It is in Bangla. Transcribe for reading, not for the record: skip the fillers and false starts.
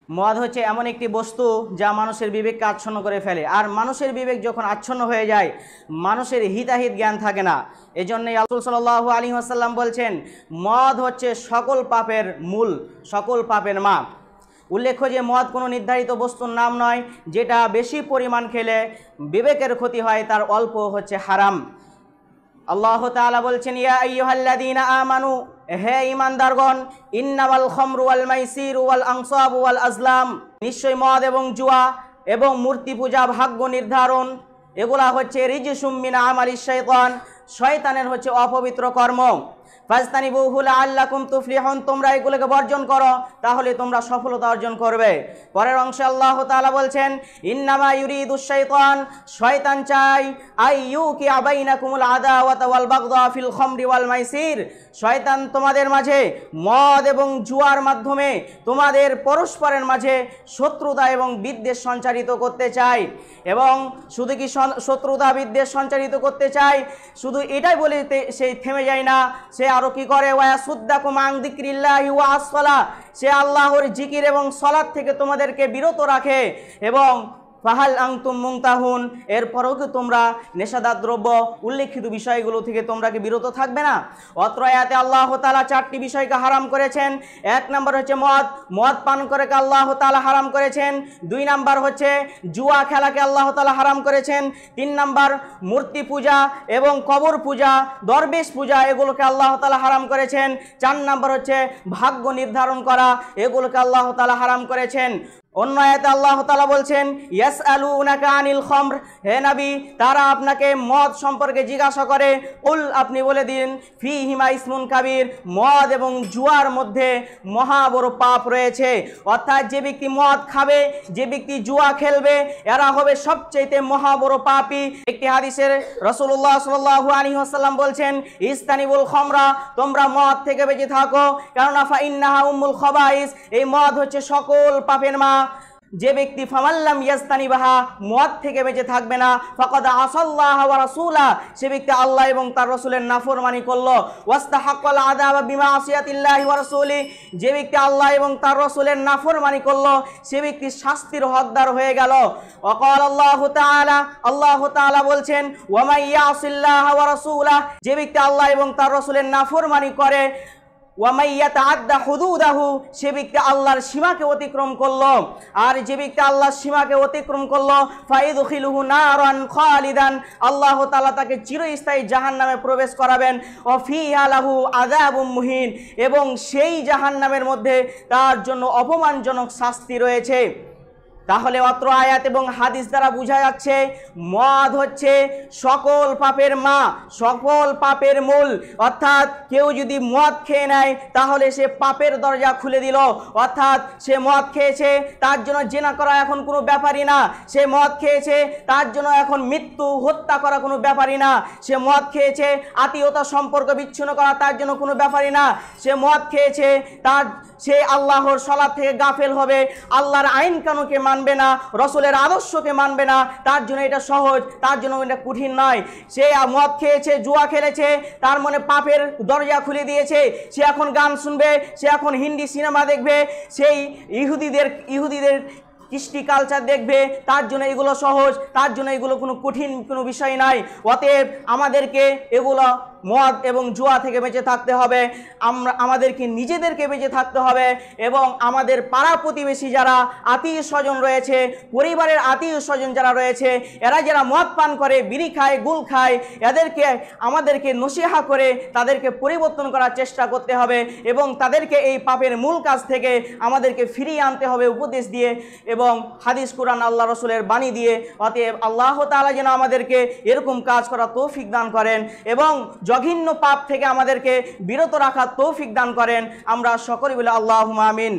মদ হচ্ছে এমন একটি বস্তু যা মানুষের বিবেককে আচ্ছন্ন করে ফেলে, আর মানুষের বিবেক যখন আচ্ছন্ন হয়ে যায় মানুষের হিতাহিত জ্ঞান থাকে না। এজন্যই রাসূল সাল্লাল্লাহু আলাইহি ওয়াসাল্লাম বলছেন, মদ হচ্ছে সকল পাপের মূল, সকল পাপের মা। উল্লেখ্য যে মদ কোনো নির্ধারিত বস্তুর নাম নয়, যেটা বেশি পরিমাণ খেলে বিবেকের ক্ষতি হয়, তার অল্প হচ্ছে হারাম। আল্লাহ তাআলা বলছেন, ইয়া আইয়ুহাল্লাযীনা আমানু, হে ঈমানদারগণ, ইন্নামাল খামরু ওয়াল মাইসিরু ওয়াল আনসাবু ওয়াল আজলাম, নিশ্চয় মদ এবং জুয়া এবং মূর্তি পূজা, ভাগ্য নির্ধারণ, এগুলা হচ্ছে রিজসুম মিন আমালিশ শাইতান, শয়তানের হচ্ছে অপবিত্র কর্ম। ফাজতানিবুহু লাআল্লাকুম তুফলিহুন, তোমরা এগুলোকে বর্জন করো, তাহলে তোমরা সফলতা অর্জন করবে। পরের অংশে আল্লাহ তাআলা বলছেন, ইন্নামা ইউরিদুশ শাইতান, শয়তান চায়, আইয়ুকিয়া বাইনাকুমুল আদাওয়াতা ওয়াল বাগদা ফিল খামরি ওয়াল মাইসির, শয়তান তোমাদের মাঝে মদ এবং জুয়ার মাধ্যমে তোমাদের পরস্পরের মাঝে শত্রুতা এবং বিদ্বেষ সঞ্চারিত করতে চায়। এবং শুধু কি শত্রুতা বিদ্বেষ সঞ্চারিত করতে চায়, শুধু এটাই বলে সে থেমে যায় না, সে আরো কি করে, ওয়াসুদ্দাকুম আন যিকরিল্লাহি ওয়া আসসালাহ, সে আল্লাহর জিকির এবং সালাত থেকে তোমাদেরকে বিরত রাখে। এবং ফাহাল আনতুম মুনতাহুন, এরপরও কি তোমরা নেশাদার দ্রব্য উল্লেখিত বিষয়গুলো থেকে তোমরা কি বিরত থাকবে না? অত্র আয়াতে আল্লাহ তাআলা 4টি বিষয়কে হারাম করেছেন। 1 নম্বর হচ্ছে মদ পান করেকে আল্লাহ তাআলা হারাম করেছেন। 2 নম্বর হচ্ছে জুয়া খেলাকে আল্লাহ তাআলা হারাম করেছেন। 3 নম্বর মূর্তি পূজা এবং কবর পূজা, দরবেশ পূজা, এগুলোকে আল্লাহ তাআলা হারাম করেছেন। 4 নম্বর হচ্ছে ভাগ্য নির্ধারণ করা, এগুলোকে আল্লাহ তাআলা হারাম করেছেন। অন্য আয়াতে আল্লাহ তাআলা বলছেন, ইয়াসআলুনাকা আনিল খামর, হে নবী তারা আপনাকে মদ সম্পর্কে জিজ্ঞাসা করে, কুল আপনি বলে দিন, ফীহিমা ইসমুন কাবীর, মদ এবং জুয়ার মধ্যে মহা বড় পাপ রয়েছে। অর্থাৎ যে ব্যক্তি মদ খাবে, যে ব্যক্তি জুয়া খেলবে, এরা হবে সবচেয়ে মহা বড় পাপী। একটি হাদিসের রাসূলুল্লাহ সাল্লাল্লাহু আলাইহি ওয়াসাল্লাম বলছেন, ইস্তানিবুল খামরা, তোমরা মদ থেকে বেঁচে থাকো, কারণ ফা ইন্নাহা উম্মুল খাবাইস, এই মদ হচ্ছে সকল পাপের মা। যে ব্যক্তি ফামাল্লাম ইয়াস্তানিবাহা, মদ থেকে বেঁচে থাকবে না, ফাকাদ আসাল্লাহ ওয়া রাসূলা, সে ব্যক্তি আল্লাহ এবং তার রাসূলের নাফরমানি করলো। ওয়াস্তাহাক্কাল আযাবা বিমা আসিয়াতিল্লাহি ওয়া রাসূলি, যে ব্যক্তি আল্লাহ এবং তার রাসূলের নাফরমানি করলো, সে ব্যক্তি শাস্তির হকদার হয়ে গেল। ওয়াকাল আল্লাহু তাআলা, আল্লাহ তাআলা বলছেন, ওয়া মান ইয়াসিল্লাহা ওয়া রাসূলা, যে ব্যক্তি আল্লাহ এবং তার রাসূলের নাফরমানি করে, ওয়ামাইয়াতাআদ্দা হুদুদাহু, সে ব্যক্তি আল্লাহর সীমাকে অতিক্রম করলো। আর যে ব্যক্তি আল্লাহর সীমাকে অতিক্রম করলো, ফাইদখিলুহু নারান খালিদান, আল্লাহ তাআলা তাকে চিরস্থায়ী জাহান্নামে প্রবেশ করাবেন। ওয়া ফিহা লাহু আযাবুম মুহিন, এবং সেই জাহান্নামের মধ্যে তার জন্য অপমানজনক শাস্তি রয়েছে। তাহলে অত্র আয়াত এবং হাদিস দ্বারা বোঝা যাচ্ছে মদ হচ্ছে সকল পাপের মা, সকল পাপের মূল। অর্থাৎ কেউ যদি মদ খেয়ে নেয় তাহলে সে পাপের দরজা খুলে দিল। অর্থাৎ সে মদ খেয়েছে, তার জন্য জিনা করা এখন কোনো ব্যাপারই না। সে মদ খেয়েছে, তার জন্য এখন মৃত্যু হত্যা করা কোনো ব্যাপারই না। সে মদ খেয়েছে, আত্মীয়তা সম্পর্ক বিচ্ছিন্ন করা তার জন্য কোনো ব্যাপারই না। সে মদ খেয়েছে, সে আল্লাহর সালাত থেকে গাফেল হবে, আল্লাহর আইন কানুনকে মানবে না, রাসূলের আদর্শকে মানবে না। তার জন্য এটা সহজ, তার জন্য এটা কঠিন নয়। সে মদ খেয়েছে, জুয়া খেলেছে, তার মনে পাপের দরজা খুলে দিয়েছে। সে এখন গান শুনবে, সে এখন হিন্দি সিনেমা দেখবে, সেই ইহুদিদের কৃষ্টি কালচার দেখবে, তার জন্য এগুলো সহজ, তার জন্য এগুলো কোনো কঠিন কোনো বিষয় নাই। অতএব আমাদেরকে এগুলো মদ এবং জুয়া থেকে বেঁচে থাকতে হবে। আমাদেরকে নিজেদেরকে বেঁচে থাকতে হবে, এবং আমাদের পাড়া প্রতিবেশী যারা আত্মীয় স্বজন রয়েছে, পরিবারের আত্মীয় স্বজন যারা রয়েছে, এরা যারা মদ পান করে, বিড়ি খায়, গুল খায়, আমাদেরকে নসিহা করে তাদেরকে পরিবর্তন করার চেষ্টা করতে হবে, এবং তাদেরকে এই পাপের মূল কাজ থেকে আমাদেরকে ফিরিয়ে আনতে হবে উপদেশ দিয়ে এবং হাদিস কুরআন আল্লাহ রাসূলের বাণী দিয়ে। অতএব আল্লাহ তাআলা যেন আমাদেরকে এরকম কাজ করার তৌফিক দান করেন এবং জঘন্য পাপ থেকে আমাদেরকে বিরত রাখার তৌফিক দান করেন। আমরা সকলে বলি আল্লাহুম্মা আমিন।